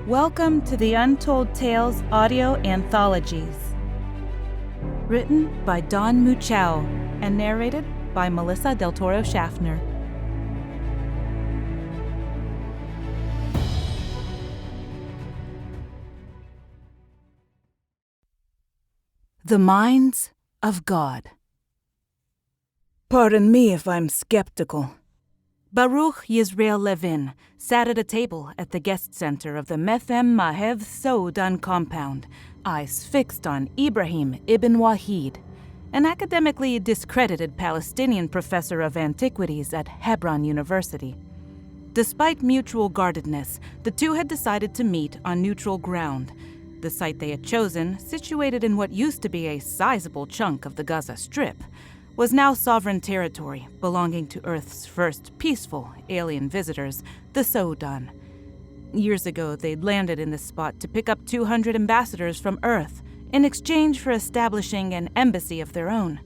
Welcome to the Untold Tales audio anthologies. Written by Don Muchow and narrated by Melissa Del Toro Schaffner. The Minds of God. Pardon me if I'm skeptical. Baruch Yisrael Levin sat at a table at the guest center of the Methem Mahev Soudan compound, eyes fixed on Ibrahim ibn Wahid, an academically discredited Palestinian professor of antiquities at Hebron University. Despite mutual guardedness, the two had decided to meet on neutral ground. The site they had chosen, situated in what used to be a sizable chunk of the Gaza Strip, was now sovereign territory belonging to Earth's first peaceful alien visitors, the Soudan. Years ago, they'd landed in this spot to pick up 200 ambassadors from Earth in exchange for establishing an embassy of their own.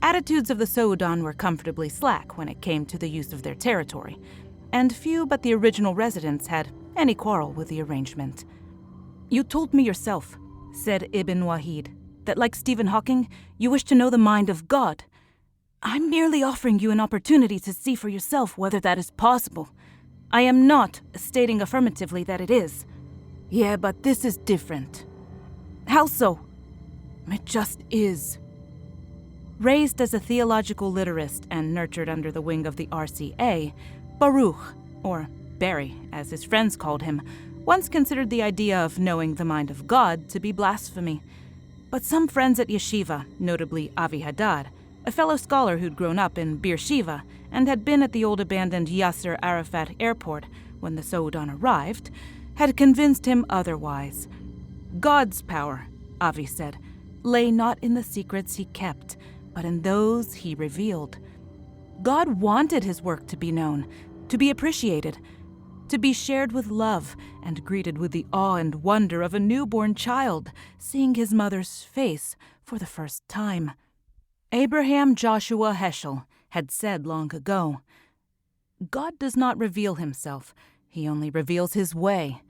Attitudes of the Soudan were comfortably slack when it came to the use of their territory, and few but the original residents had any quarrel with the arrangement. "You told me yourself," said Ibn Wahid, "that like Stephen Hawking, you wish to know the mind of God. I'm merely offering you an opportunity to see for yourself whether that is possible. I am not stating affirmatively that it is. Yeah, but this is different." "How so?" "It just is." Raised as a theological literist and nurtured under the wing of the RCA, Baruch, or Barry as his friends called him, once considered the idea of knowing the mind of God to be blasphemy. But some friends at yeshiva, notably Avi Haddad, a fellow scholar who'd grown up in Beersheba and had been at the old abandoned Yasser Arafat airport when the Soudan arrived, had convinced him otherwise. God's power, Avi said, lay not in the secrets he kept, but in those he revealed. God wanted his work to be known, to be appreciated, to be shared with love and greeted with the awe and wonder of a newborn child seeing his mother's face for the first time. Abraham Joshua Heschel had said long ago, "God does not reveal himself, he only reveals his way."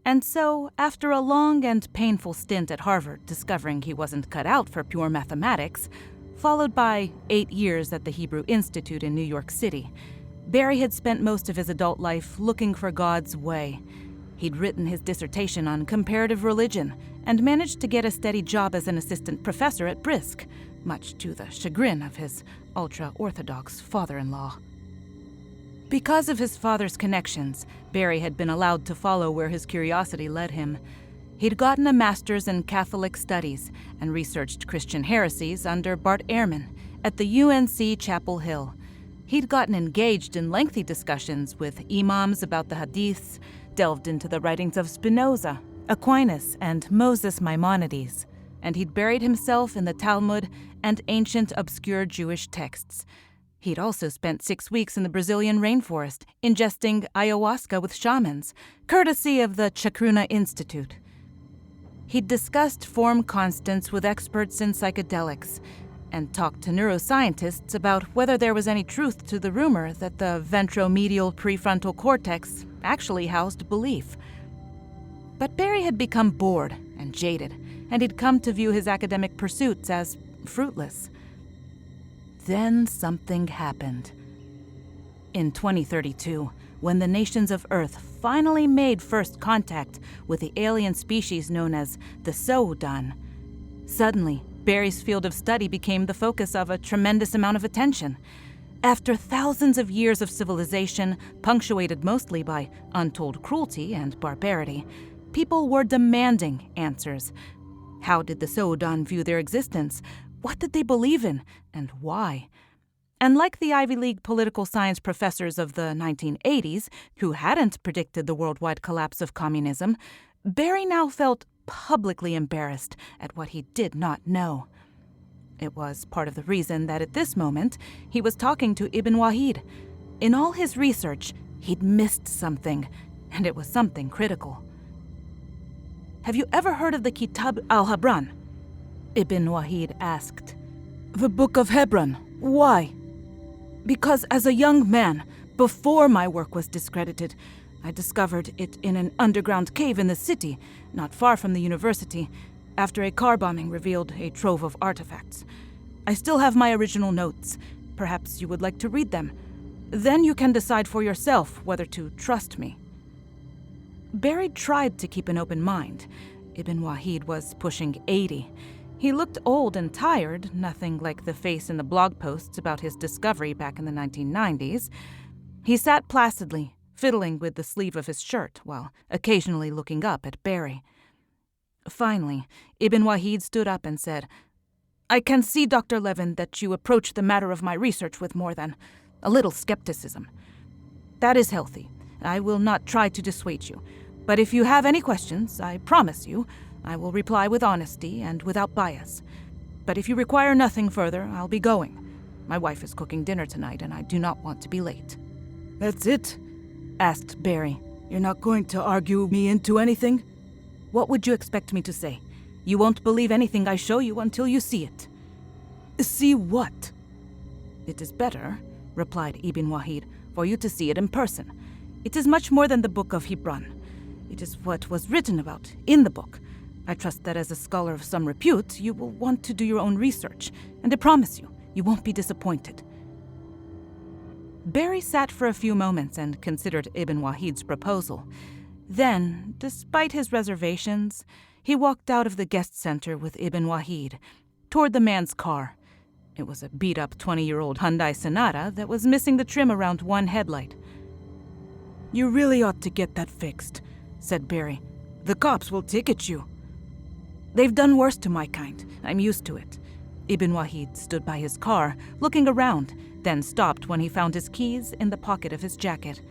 And so, after a long and painful stint at Harvard discovering he wasn't cut out for pure mathematics, followed by 8 years at the Hebrew Institute in New York City, Barry had spent most of his adult life looking for God's way. He'd written his dissertation on comparative religion and managed to get a steady job as an assistant professor at Brisk, much to the chagrin of his ultra-Orthodox father-in-law. Because of his father's connections, Barry had been allowed to follow where his curiosity led him. He'd gotten a master's in Catholic studies and researched Christian heresies under Bart Ehrman at the UNC Chapel Hill. He'd gotten engaged in lengthy discussions with imams about the hadiths, delved into the writings of Spinoza, Aquinas, and Moses Maimonides, and he'd buried himself in the Talmud and ancient obscure Jewish texts. He'd also spent 6 weeks in the Brazilian rainforest, ingesting ayahuasca with shamans, courtesy of the Chacruna Institute. He'd discussed form constants with experts in psychedelics, and talked to neuroscientists about whether there was any truth to the rumor that the ventromedial prefrontal cortex actually housed belief. But Barry had become bored and jaded, and he'd come to view his academic pursuits as fruitless. Then something happened. In 2032, when the nations of Earth finally made first contact with the alien species known as the Soudan, suddenly Barry's field of study became the focus of a tremendous amount of attention. After thousands of years of civilization, punctuated mostly by untold cruelty and barbarity, people were demanding answers. How did the Soudan view their existence? What did they believe in, and why? And like the Ivy League political science professors of the 1980s, who hadn't predicted the worldwide collapse of communism, Barry now felt publicly embarrassed at what he did not know. It was part of the reason that at this moment he was talking to Ibn Wahid. In all his research, he'd missed something, and it was something critical. "Have you ever heard of the Kitab al-Hebron?" Ibn Wahid asked. "The Book of Hebron. Why?" "Because as a young man, before my work was discredited, I discovered it in an underground cave in the city, not far from the university, after a car bombing revealed a trove of artifacts. I still have my original notes. Perhaps you would like to read them. Then you can decide for yourself whether to trust me." Barry tried to keep an open mind. Ibn Wahid was pushing 80. He looked old and tired, nothing like the face in the blog posts about his discovery back in the 1990s. He sat placidly, fiddling with the sleeve of his shirt, while occasionally looking up at Barry. Finally, Ibn Wahid stood up and said, "I can see, Dr. Levin, that you approach the matter of my research with more than a little skepticism. That is healthy. I will not try to dissuade you. But if you have any questions, I promise you, I will reply with honesty and without bias. But if you require nothing further, I'll be going. My wife is cooking dinner tonight, and I do not want to be late." "That's it?" asked Barry. "You're not going to argue me into anything?" "What would you expect me to say? You won't believe anything I show you until you see it." "See what?" "It is better," replied Ibn Wahid, "for you to see it in person. It is much more than the Book of Hebron. It is what was written about in the book. I trust that as a scholar of some repute, you will want to do your own research, and I promise you, you won't be disappointed." Barry sat for a few moments and considered Ibn Wahid's proposal. Then, despite his reservations, he walked out of the guest center with Ibn Wahid, toward the man's car. It was a beat-up 20-year-old Hyundai Sonata that was missing the trim around one headlight. "You really ought to get that fixed," said Barry. "The cops will ticket you." "They've done worse to my kind. I'm used to it." Ibn Wahid stood by his car, looking around, then stopped when he found his keys in the pocket of his jacket.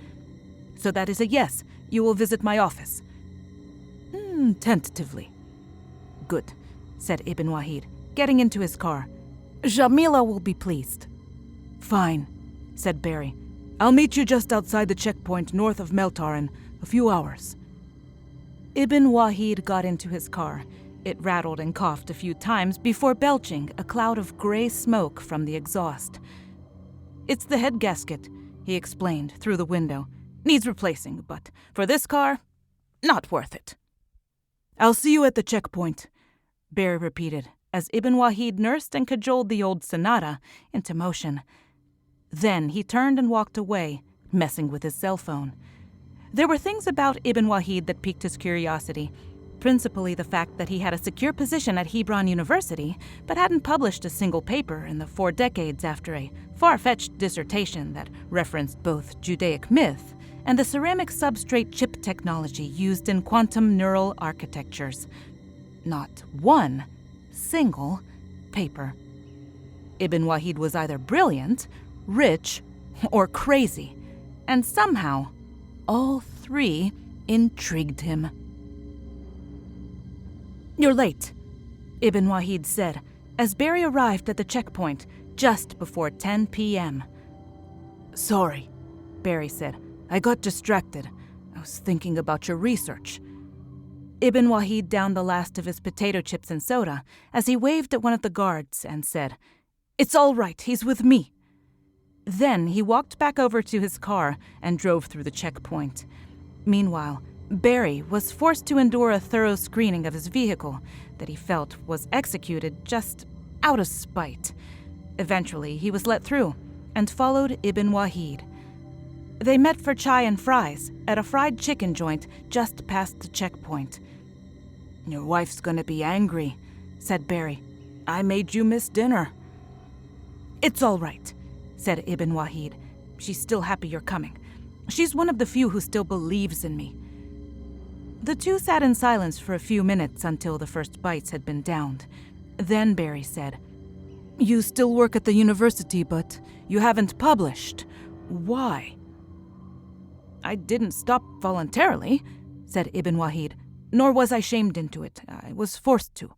"So that is a yes. You will visit my office." Tentatively." "Good," said Ibn Wahid, getting into his car. "Jamila will be pleased." "Fine," said Barry. "I'll meet you just outside the checkpoint north of Meltar in a few hours." Ibn Wahid got into his car. It rattled and coughed a few times before belching a cloud of gray smoke from the exhaust. "It's the head gasket," he explained through the window. "Needs replacing, but for this car, not worth it." "I'll see you at the checkpoint," Barry repeated, as Ibn Wahid nursed and cajoled the old Sonata into motion. Then he turned and walked away, messing with his cell phone. There were things about Ibn Wahid that piqued his curiosity, principally the fact that he had a secure position at Hebron University, but hadn't published a single paper in the 4 decades after a far-fetched dissertation that referenced both Judaic myth and the ceramic substrate chip technology used in quantum neural architectures. Not one single paper. Ibn Wahid was either brilliant, rich, or crazy, and somehow all three intrigued him. "You're late," Ibn Wahid said, as Barry arrived at the checkpoint just before 10 p.m. "Sorry," Barry said. "I got distracted. I was thinking about your research." Ibn Wahid downed the last of his potato chips and soda as he waved at one of the guards and said, "It's all right, he's with me." Then he walked back over to his car and drove through the checkpoint. Meanwhile, Barry was forced to endure a thorough screening of his vehicle that he felt was executed just out of spite. Eventually, he was let through and followed Ibn Wahid. They met for chai and fries at a fried chicken joint just past the checkpoint. "Your wife's gonna be angry," said Barry. "I made you miss dinner." "It's all right," said Ibn Wahid. "She's still happy you're coming. She's one of the few who still believes in me." The two sat in silence for a few minutes until the first bites had been downed. Then Barry said, "You still work at the university, but you haven't published. Why?" "I didn't stop voluntarily," said Ibn Wahid, "nor was I shamed into it. I was forced to."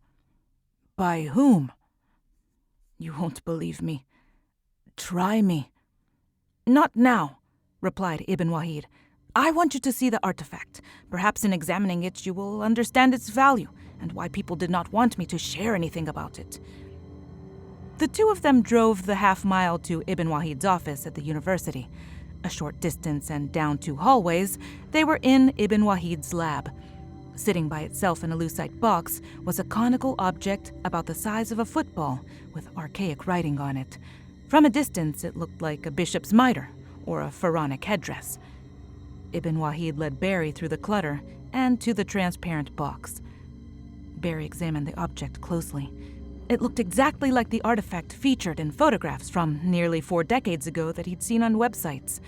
"By whom?" "You won't believe me. Try me." "Not now," replied Ibn Wahid. "I want you to see the artifact. Perhaps in examining it you will understand its value and why people did not want me to share anything about it." The two of them drove the half-mile to Ibn Wahid's office at the university. A short distance and down 2 hallways, they were in Ibn Wahid's lab. Sitting by itself in a lucite box was a conical object about the size of a football with archaic writing on it. From a distance, it looked like a bishop's mitre or a pharaonic headdress. Ibn Wahid led Barry through the clutter and to the transparent box. Barry examined the object closely. It looked exactly like the artifact featured in photographs from nearly 4 decades ago that he'd seen on websites.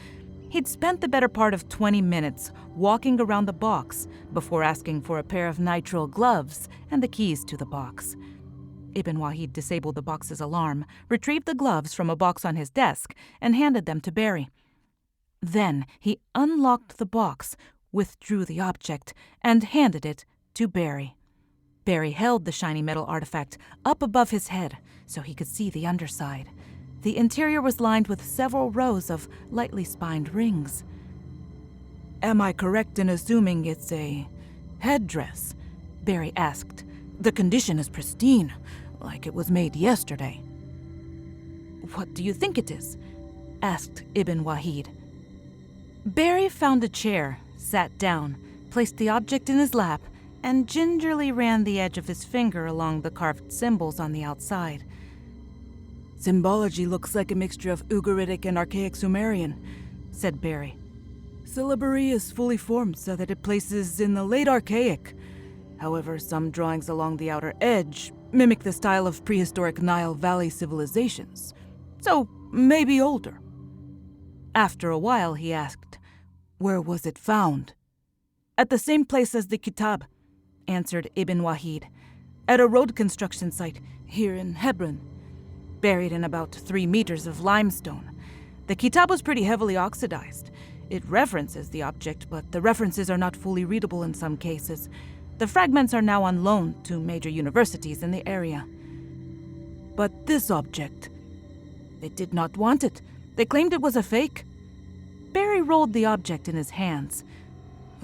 He'd spent the better part of 20 minutes walking around the box before asking for a pair of nitrile gloves and the keys to the box. Ibn Wahid disabled the box's alarm, retrieved the gloves from a box on his desk, and handed them to Barry. Then he unlocked the box, withdrew the object, and handed it to Barry. Barry held the shiny metal artifact up above his head so he could see the underside. The interior was lined with several rows of lightly spined rings. "Am I correct in assuming it's a headdress?" Barry asked. "The condition is pristine, like it was made yesterday." "What do you think it is?" asked Ibn Wahid. Barry found a chair, sat down, placed the object in his lap, and gingerly ran the edge of his finger along the carved symbols on the outside. "Symbology looks like a mixture of Ugaritic and archaic Sumerian," said Barry. "Syllabary is fully formed so that it places in the late Archaic. However, some drawings along the outer edge mimic the style of prehistoric Nile Valley civilizations, so maybe older." After a while, he asked, "Where was it found?" "At the same place as the Kitab," answered Ibn Wahid, "at a road construction site here in Hebron, buried in about 3 meters of limestone. The Kitab was pretty heavily oxidized. It references the object, but the references are not fully readable in some cases. The fragments are now on loan to major universities in the area." "But this object, they did not want it. They claimed it was a fake." Barry rolled the object in his hands.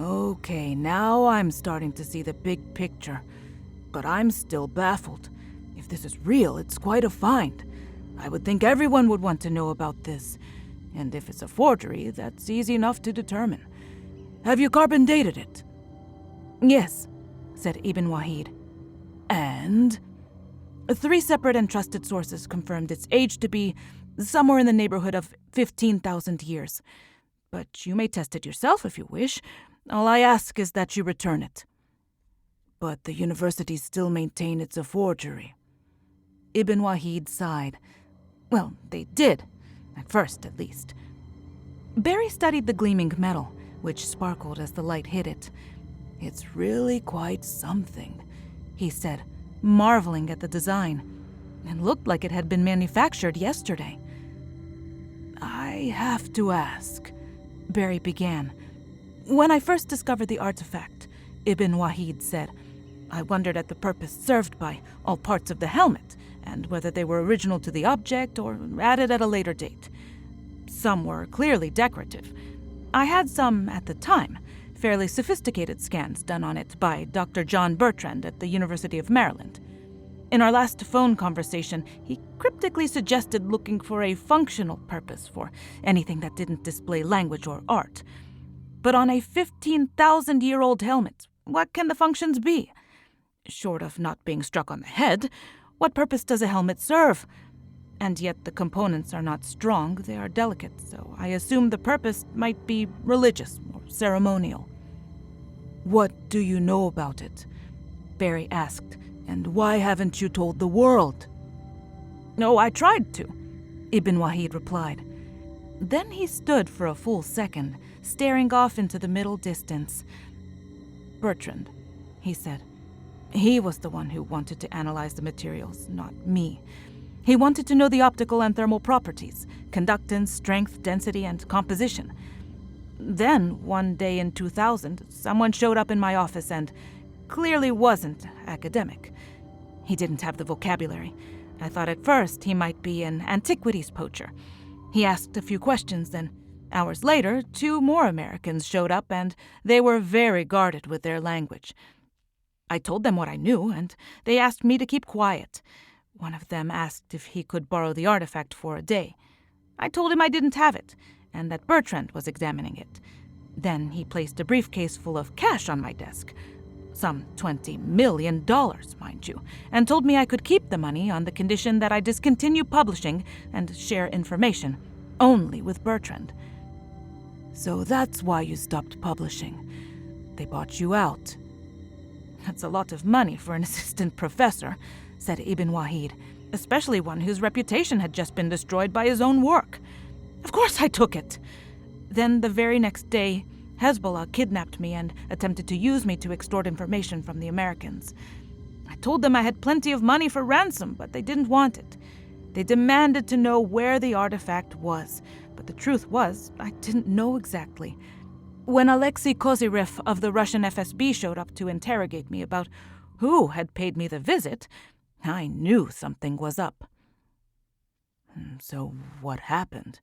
"Okay, now I'm starting to see the big picture, but I'm still baffled. If this is real, it's quite a find. I would think everyone would want to know about this. And if it's a forgery, that's easy enough to determine. Have you carbon dated it?" "Yes," said Ibn Wahid. "And?" 3 separate and trusted sources confirmed its age to be somewhere in the neighborhood of 15,000 years. But you may test it yourself if you wish. All I ask is that you return it." "But the universities still maintain it's a forgery." Ibn Wahid sighed. "Well, they did. At first, at least." Barry studied the gleaming metal, which sparkled as the light hit it. "It's really quite something," he said, marveling at the design. It looked like it had been manufactured yesterday. "I have to ask," Barry began. "When I first discovered the artifact," Ibn Wahid said, "I wondered at the purpose served by all parts of the helmet, and whether they were original to the object or added at a later date. Some were clearly decorative. I had some, at the time, fairly sophisticated scans done on it by Dr. John Bertrand at the University of Maryland. In our last phone conversation, he cryptically suggested looking for a functional purpose for anything that didn't display language or art. But on a 15,000-year-old helmet, what can the functions be? Short of not being struck on the head, what purpose does a helmet serve? And yet the components are not strong, they are delicate, so I assume the purpose might be religious or ceremonial." "What do you know about it?" Barry asked. "And why haven't you told the world?" "No, I tried to," Ibn Wahid replied. Then he stood for a full second, staring off into the middle distance. "Bertrand," he said. "He was the one who wanted to analyze the materials, not me. He wanted to know the optical and thermal properties, conductance, strength, density, and composition. Then, one day in 2000, someone showed up in my office and clearly wasn't academic. He didn't have the vocabulary. I thought at first he might be an antiquities poacher. He asked a few questions, then hours later, 2 more Americans showed up, and they were very guarded with their language. I told them what I knew, and they asked me to keep quiet. One of them asked if he could borrow the artifact for a day. I told him I didn't have it, and that Bertrand was examining it. Then he placed a briefcase full of cash on my desk, some $20 million, mind you, and told me I could keep the money on the condition that I discontinue publishing and share information only with Bertrand. So that's why you stopped publishing. They bought you out. That's a lot of money for an assistant professor, said Ibn Wahid, especially one whose reputation had just been destroyed by his own work. Of course I took it. Then the very next day, Hezbollah kidnapped me and attempted to use me to extort information from the Americans. I told them I had plenty of money for ransom, but they didn't want it. They demanded to know where the artifact was, but the truth was, I didn't know exactly. When Alexei Kozyrev of the Russian FSB showed up to interrogate me about who had paid me the visit, I knew something was up. So what happened?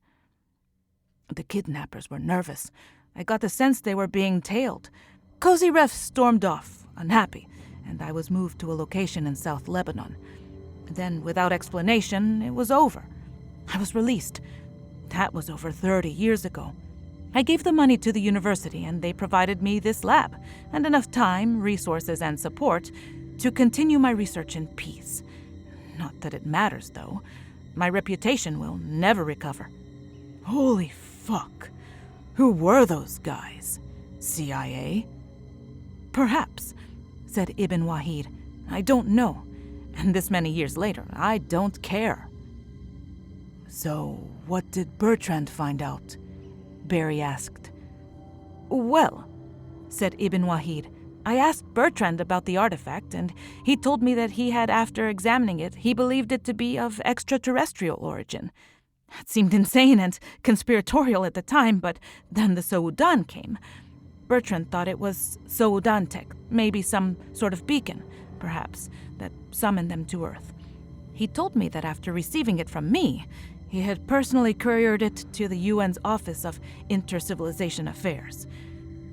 The kidnappers were nervous. I got the sense they were being tailed. Kozyrev stormed off, unhappy, and I was moved to a location in South Lebanon. Then, without explanation, it was over. I was released. That was over 30 years ago. I gave the money to the university, and they provided me this lab, and enough time, resources, and support to continue my research in peace. Not that it matters, though. My reputation will never recover. Holy fuck. Who were those guys? CIA? Perhaps, said Ibn Wahid. I don't know. And this many years later, I don't care. So, what did Bertrand find out? Barry asked. Well, said Ibn Wahid, I asked Bertrand about the artifact, and he told me that after examining it, he believed it to be of extraterrestrial origin. It seemed insane and conspiratorial at the time, but then the Soudan came. Bertrand thought it was Soudan tech, maybe some sort of beacon, perhaps, that summoned them to Earth. He told me that after receiving it from me, he had personally couriered it to the UN's Office of Inter-Civilization Affairs.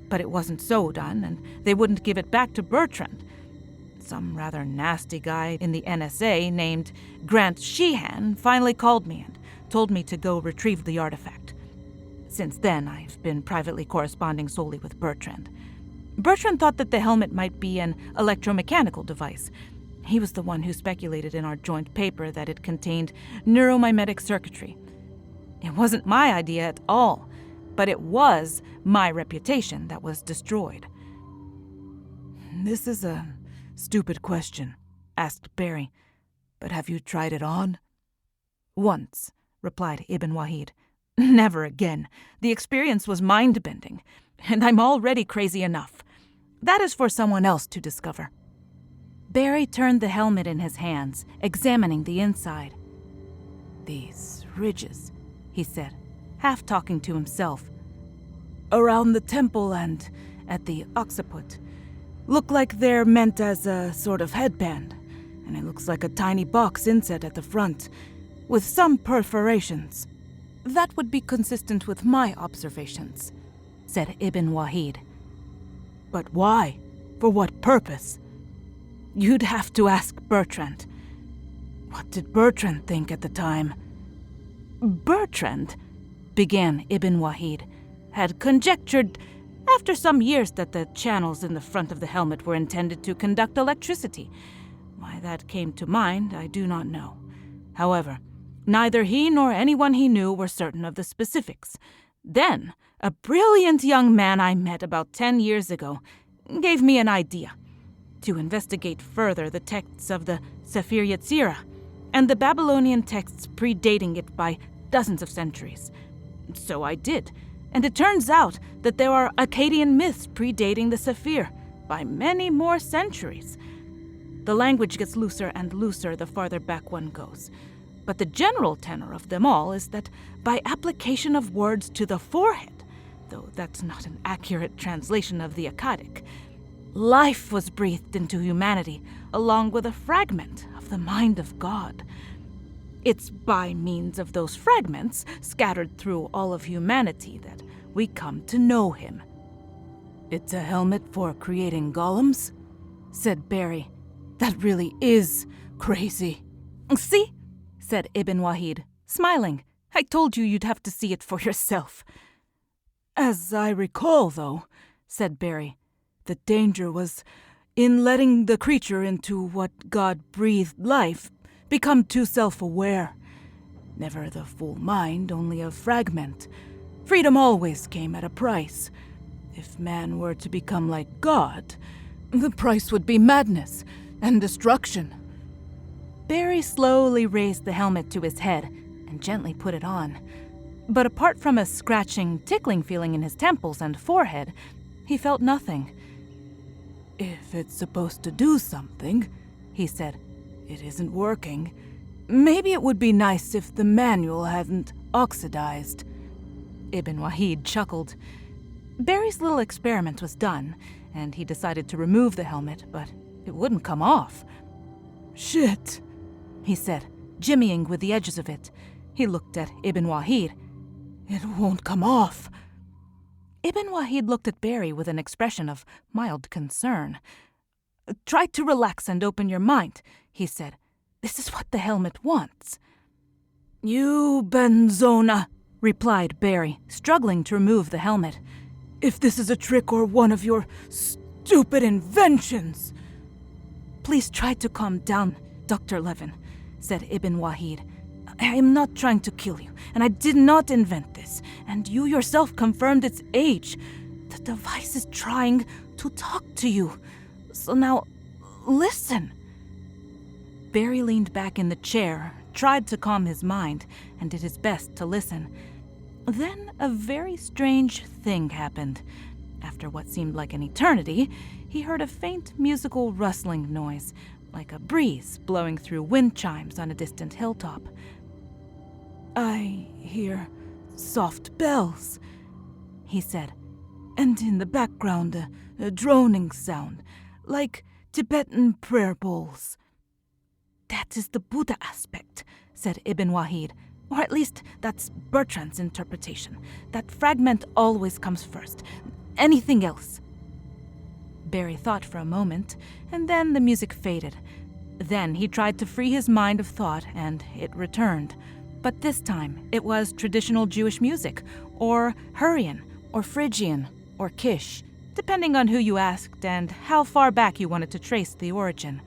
But it wasn't Soudan, and they wouldn't give it back to Bertrand. Some rather nasty guy in the NSA named Grant Sheehan finally called me and told me to go retrieve the artifact. Since then, I've been privately corresponding solely with Bertrand. Bertrand thought that the helmet might be an electromechanical device. He was the one who speculated in our joint paper that it contained neuromimetic circuitry. It wasn't my idea at all, but it was my reputation that was destroyed. This is a stupid question, asked Barry, but have you tried it on? Once, replied Ibn Wahid. Never again. The experience was mind-bending, and I'm already crazy enough. That is for someone else to discover. Barry turned the helmet in his hands, examining the inside. These ridges, he said, half talking to himself. Around the temple and at the occiput. Look like they're meant as a sort of headband, and it looks like a tiny box inset at the front, with some perforations. That would be consistent with my observations, said Ibn Wahid. But why? For what purpose? You'd have to ask Bertrand. What did Bertrand think at the time? Bertrand, began Ibn Wahid, had conjectured after some years that the channels in the front of the helmet were intended to conduct electricity. Why that came to mind, I do not know. However, neither he nor anyone he knew were certain of the specifics. Then, a brilliant young man I met about 10 years ago gave me an idea to investigate further the texts of the Sefer Yetzirah and the Babylonian texts predating it by dozens of centuries. So I did, and it turns out that there are Akkadian myths predating the Sefer by many more centuries. The language gets looser and looser the farther back one goes. But the general tenor of them all is that by application of words to the forehead, though that's not an accurate translation of the Akkadic, life was breathed into humanity along with a fragment of the mind of God. It's by means of those fragments scattered through all of humanity that we come to know him. It's a helmet for creating golems, said Barry. That really is crazy. See? Said Ibn Wahid, smiling. I told you you'd have to see it for yourself." "As I recall, though," said Barry, "the danger was in letting the creature into what God breathed life become too self-aware. Never the full mind, only a fragment. Freedom always came at a price. If man were to become like God, the price would be madness and destruction." Barry slowly raised the helmet to his head and gently put it on. But apart from a scratching, tickling feeling in his temples and forehead, he felt nothing. "If it's supposed to do something," he said, "it isn't working. Maybe it would be nice if the manual hadn't oxidized." Ibn Wahid chuckled. Barry's little experiment was done, and he decided to remove the helmet, but it wouldn't come off. "Shit," he said, jimmying with the edges of it. He looked at Ibn Wahid. "It won't come off." Ibn Wahid looked at Barry with an expression of mild concern. "Try to relax and open your mind," he said. "This is what the helmet wants." "You Benzona," replied Barry, struggling to remove the helmet. "If this is a trick or one of your stupid inventions." "Please try to calm down, Dr. Levin," said Ibn Wahid. "I am not trying to kill you, and I did not invent this, and you yourself confirmed its age. The device is trying to talk to you. So now, listen." Barry leaned back in the chair, tried to calm his mind, and did his best to listen. Then a very strange thing happened. After what seemed like an eternity, he heard a faint musical rustling noise, like a breeze blowing through wind chimes on a distant hilltop. "I hear soft bells," he said, "and in the background a droning sound, like Tibetan prayer bowls." "That is the Buddha aspect," said Ibn Wahid. "Or at least that's Bertrand's interpretation. That fragment always comes first. Anything else?" Barry thought for a moment, and then the music faded. Then he tried to free his mind of thought, and it returned. But this time it was traditional Jewish music, or Hurrian, or Phrygian, or Kish, depending on who you asked and how far back you wanted to trace the origin.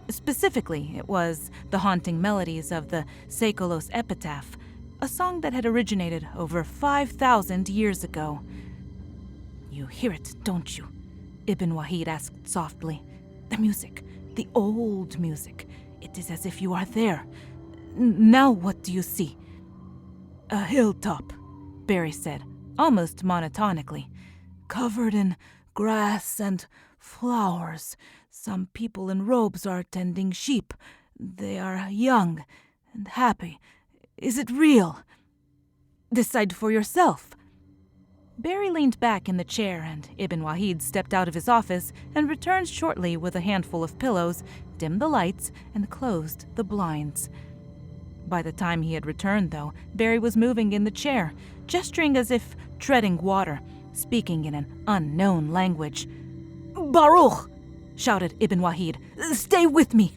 Specifically, it was the haunting melodies of the Seikolos Epitaph, a song that had originated over 5,000 years ago. "You hear it, don't you?" Ibn Wahid asked softly. "The music, the old music. It is as if you are there. Now what do you see?" "A hilltop," Barry said, almost monotonically, "covered in grass and flowers. Some people in robes are tending sheep. They are young and happy. Is it real?" "Decide for yourself." Barry leaned back in the chair, and Ibn Wahid stepped out of his office and returned shortly with a handful of pillows, dimmed the lights, and closed the blinds. By the time he had returned, though, Barry was moving in the chair, gesturing as if treading water, speaking in an unknown language. "Baruch!" shouted Ibn Wahid. "Stay with me!"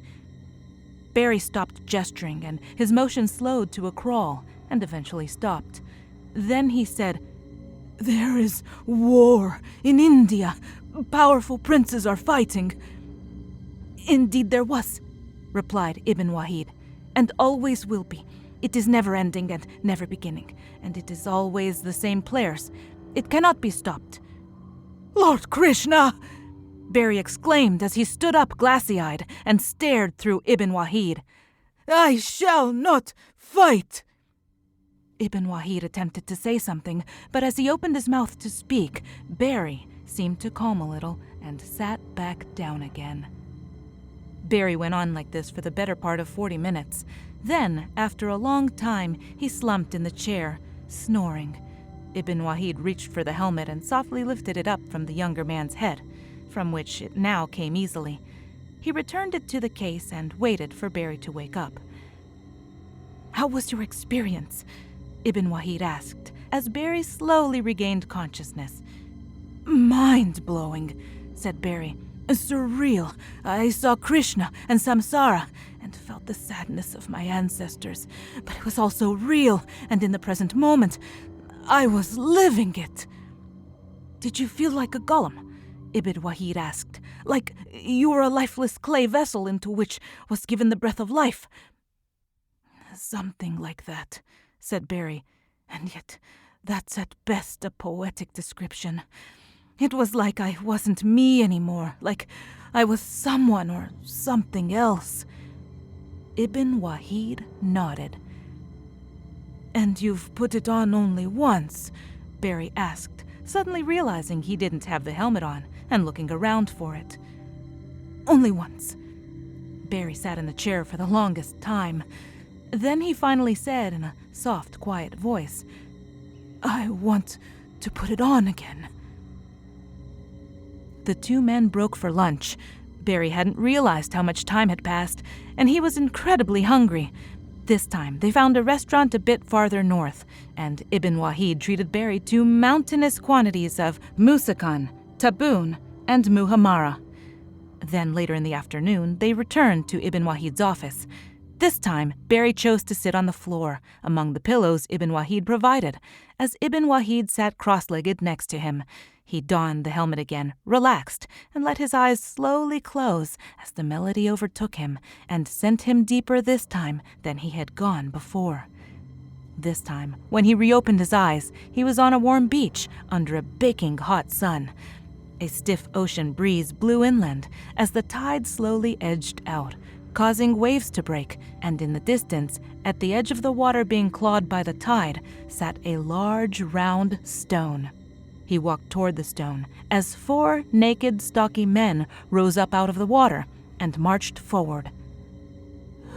Barry stopped gesturing, and his motion slowed to a crawl, and eventually stopped. Then he said, "There is war in India. Powerful princes are fighting." "Indeed there was," replied Ibn Wahid, "and always will be. It is never ending and never beginning, and it is always the same players. It cannot be stopped." "Lord Krishna!" Barry exclaimed as he stood up glassy-eyed and stared through Ibn Wahid. "I shall not fight!" Ibn Wahid attempted to say something, but as he opened his mouth to speak, Barry seemed to calm a little and sat back down again. Barry went on like this for the better part of 40 minutes. Then, after a long time, he slumped in the chair, snoring. Ibn Wahid reached for the helmet and softly lifted it up from the younger man's head, from which it now came easily. He returned it to the case and waited for Barry to wake up. "How was your experience?" Ibn Wahid asked, as Barry slowly regained consciousness. "Mind-blowing," said Barry. surreal. I saw Krishna and Samsara and felt the sadness of my ancestors, but it was also real, and in the present moment, I was living it. Did you feel like a golem? Ibn Wahid asked. Like you were a lifeless clay vessel into which was given the breath of life? Something like that, said Barry, and yet that's at best a poetic description. It was like I wasn't me anymore, like I was someone or something else. Ibn Wahid nodded. And you've put it on only once? Barry asked, suddenly realizing he didn't have the helmet on and looking around for it. Only once. Barry sat in the chair for the longest time. Then he finally said in a soft, quiet voice, I want to put it on again. The two men broke for lunch. Barry hadn't realized how much time had passed, and he was incredibly hungry. This time, they found a restaurant a bit farther north, and Ibn Wahid treated Barry to mountainous quantities of musakan, taboon, and muhammara. Then later in the afternoon, they returned to Ibn Wahid's office. This time, Barry chose to sit on the floor, among the pillows Ibn Wahid provided, as Ibn Wahid sat cross-legged next to him. He donned the helmet again, relaxed, and let his eyes slowly close as the melody overtook him and sent him deeper this time than he had gone before. This time, when he reopened his eyes, he was on a warm beach under a baking hot sun. A stiff ocean breeze blew inland as the tide slowly edged out, causing waves to break, and in the distance, at the edge of the water being clawed by the tide, sat a large, round stone. He walked toward the stone as 4 naked, stocky men rose up out of the water and marched forward.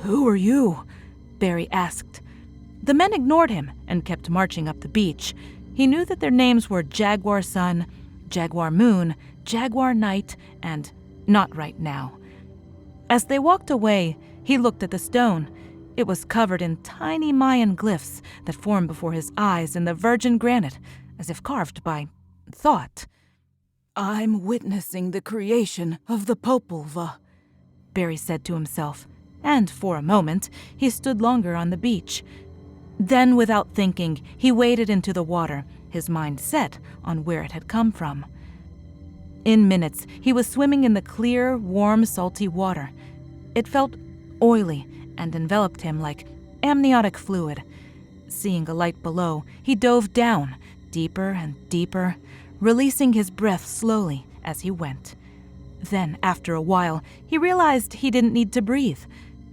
"Who are you?" Barry asked. The men ignored him and kept marching up the beach. He knew that their names were Jaguar Sun, Jaguar Moon, Jaguar Night, and Not Right Now. As they walked away, he looked at the stone. It was covered in tiny Mayan glyphs that formed before his eyes in the virgin granite, as if carved by thought. "I'm witnessing the creation of the Popolva," Barry said to himself, and for a moment he stood longer on the beach. Then, without thinking, he waded into the water, his mind set on where it had come from. In minutes, he was swimming in the clear, warm, salty water. It felt oily and enveloped him like amniotic fluid. Seeing a light below, he dove down, deeper and deeper, releasing his breath slowly as he went. Then, after a while, he realized he didn't need to breathe.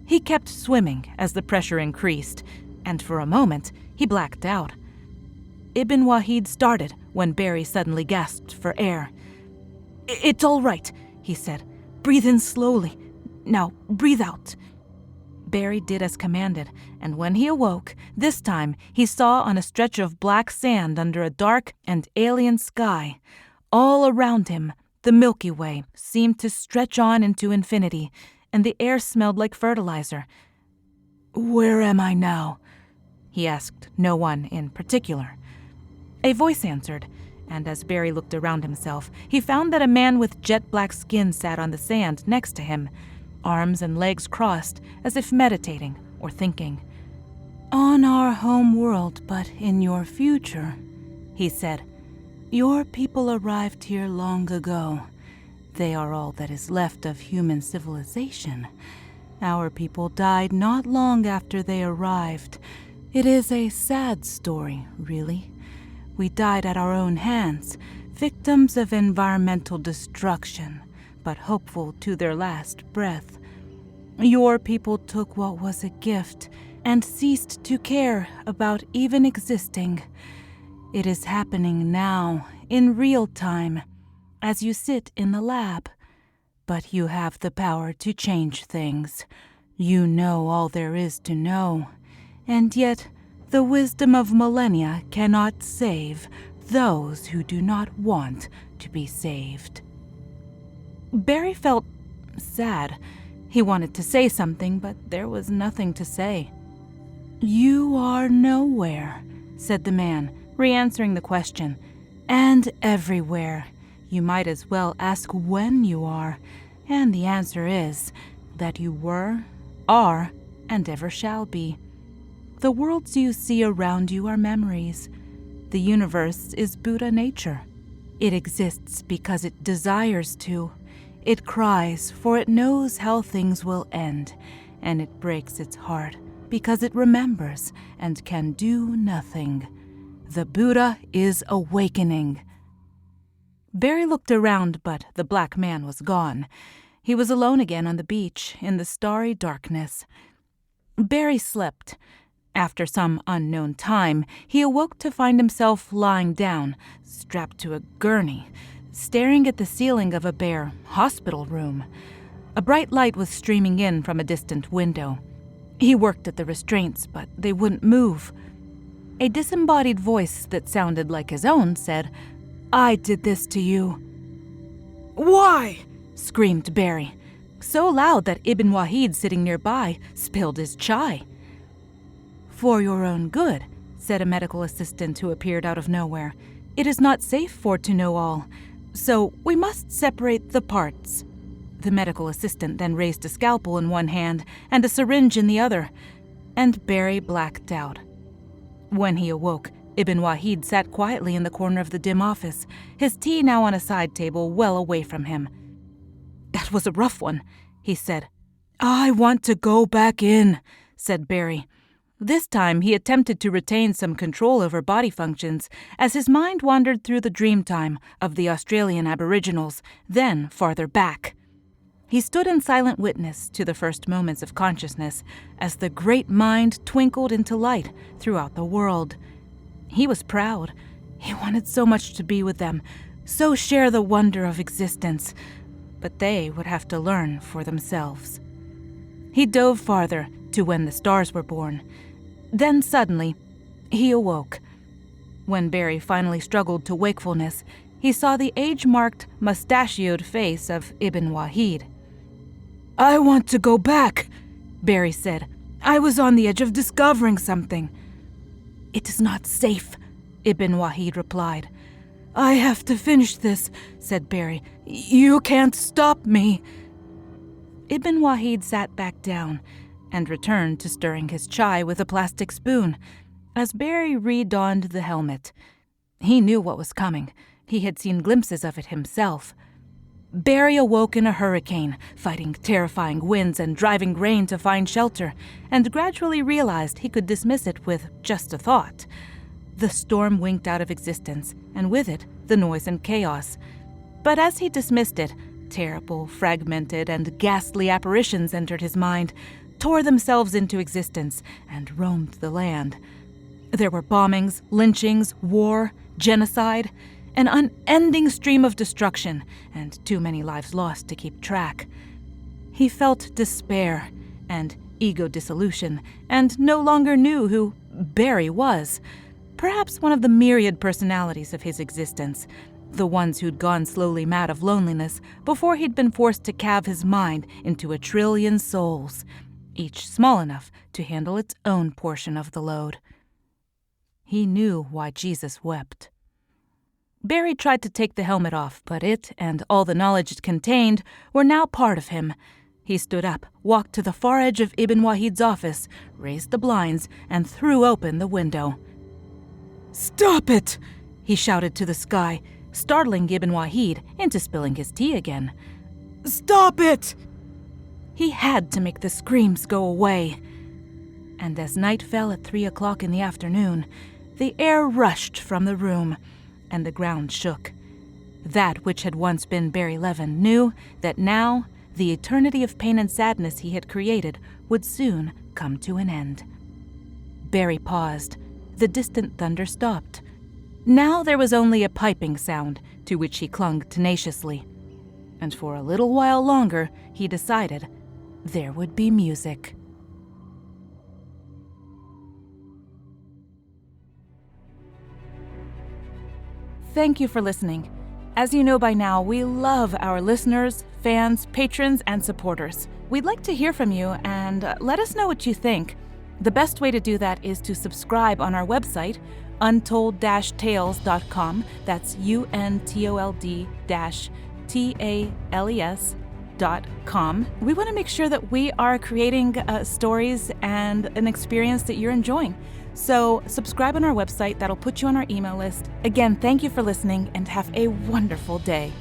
He kept swimming as the pressure increased, and for a moment, he blacked out. Ibn Wahid started when Barry suddenly gasped for air. "It's all right," he said. "Breathe in slowly. Now, breathe out." Barry did as commanded, and when he awoke, this time he saw on a stretch of black sand under a dark and alien sky. All around him, the Milky Way seemed to stretch on into infinity, and the air smelled like fertilizer. "Where am I now?" he asked no one in particular. A voice answered, and as Barry looked around himself, he found that a man with jet-black skin sat on the sand next to him, arms and legs crossed as if meditating or thinking. "On our home world, but in your future," he said. "Your people arrived here long ago. They are all that is left of human civilization. Our people died not long after they arrived. It is a sad story, really. We died at our own hands, victims of environmental destruction, but hopeful to their last breath. Your people took what was a gift and ceased to care about even existing. It is happening now, in real time, as you sit in the lab. But you have the power to change things. You know all there is to know. And yet, the wisdom of millennia cannot save those who do not want to be saved." Barry felt sad. He wanted to say something, but there was nothing to say. "You are nowhere," said the man, re-answering the question, "and everywhere. You might as well ask when you are, and the answer is that you were, are, and ever shall be. The worlds you see around you are memories. The universe is Buddha nature. It exists because it desires to. It cries, for it knows how things will end, and it breaks its heart because it remembers and can do nothing. The Buddha is awakening. Barry looked around, but the black man was gone. He was alone again on the beach in the starry darkness. Barry slept. After some unknown time, he awoke to find himself lying down, strapped to a gurney, staring at the ceiling of a bare hospital room. A bright light was streaming in from a distant window. He worked at the restraints, but they wouldn't move. A disembodied voice that sounded like his own said, "I did this to you." "Why?" screamed Barry, so loud that Ibn Wahid sitting nearby spilled his chai. "For your own good," said a medical assistant who appeared out of nowhere. "It is not safe for to know all, so we must separate the parts." The medical assistant then raised a scalpel in one hand and a syringe in the other, and Barry blacked out. When he awoke, Ibn Wahid sat quietly in the corner of the dim office, his tea now on a side table well away from him. "That was a rough one," he said. "I want to go back in," said Barry. This time he attempted to retain some control over body functions as his mind wandered through the dream time of the Australian Aboriginals, then farther back. He stood in silent witness to the first moments of consciousness as the great mind twinkled into light throughout the world. He was proud. He wanted so much to be with them, so share the wonder of existence, but they would have to learn for themselves. He dove farther to when the stars were born. Then suddenly, he awoke. When Barry finally struggled to wakefulness, he saw the age-marked, mustachioed face of Ibn Wahid. "I want to go back," Barry said. "I was on the edge of discovering something." "It is not safe," Ibn Wahid replied. "I have to finish this," said Barry. "You can't stop me." Ibn Wahid sat back down and returned to stirring his chai with a plastic spoon as Barry re-donned the helmet. He knew what was coming. He had seen glimpses of it himself. Barry awoke in a hurricane, fighting terrifying winds and driving rain to find shelter, and gradually realized he could dismiss it with just a thought. The storm winked out of existence, and with it, the noise and chaos. But as he dismissed it, terrible, fragmented, and ghastly apparitions entered his mind, tore themselves into existence, and roamed the land. There were bombings, lynchings, war, genocide, an unending stream of destruction, and too many lives lost to keep track. He felt despair and ego dissolution, and no longer knew who Barry was. Perhaps one of the myriad personalities of his existence, the ones who'd gone slowly mad of loneliness before he'd been forced to calve his mind into 1 trillion souls, each small enough to handle its own portion of the load. He knew why Jesus wept. Barry tried to take the helmet off, but it and all the knowledge it contained were now part of him. He stood up, walked to the far edge of Ibn Wahid's office, raised the blinds, and threw open the window. "Stop it!" he shouted to the sky, startling Ibn Wahid into spilling his tea again. "Stop it!" He had to make the screams go away. And as night fell at 3 o'clock in the afternoon, the air rushed from the room, and the ground shook. That which had once been Barry Levin knew that now the eternity of pain and sadness he had created would soon come to an end. Barry paused. The distant thunder stopped. Now there was only a piping sound to which he clung tenaciously. And for a little while longer, he decided there would be music. Thank you for listening. As you know by now, we love our listeners, fans, patrons, and supporters. We'd like to hear from you and let us know what you think. The best way to do that is to subscribe on our website, untold-tales.com. That's UNTOLD-TALES.com. We want to make sure that we are creating stories and an experience that you're enjoying. So subscribe on our website. That'll put you on our email list. Again, thank you for listening and have a wonderful day.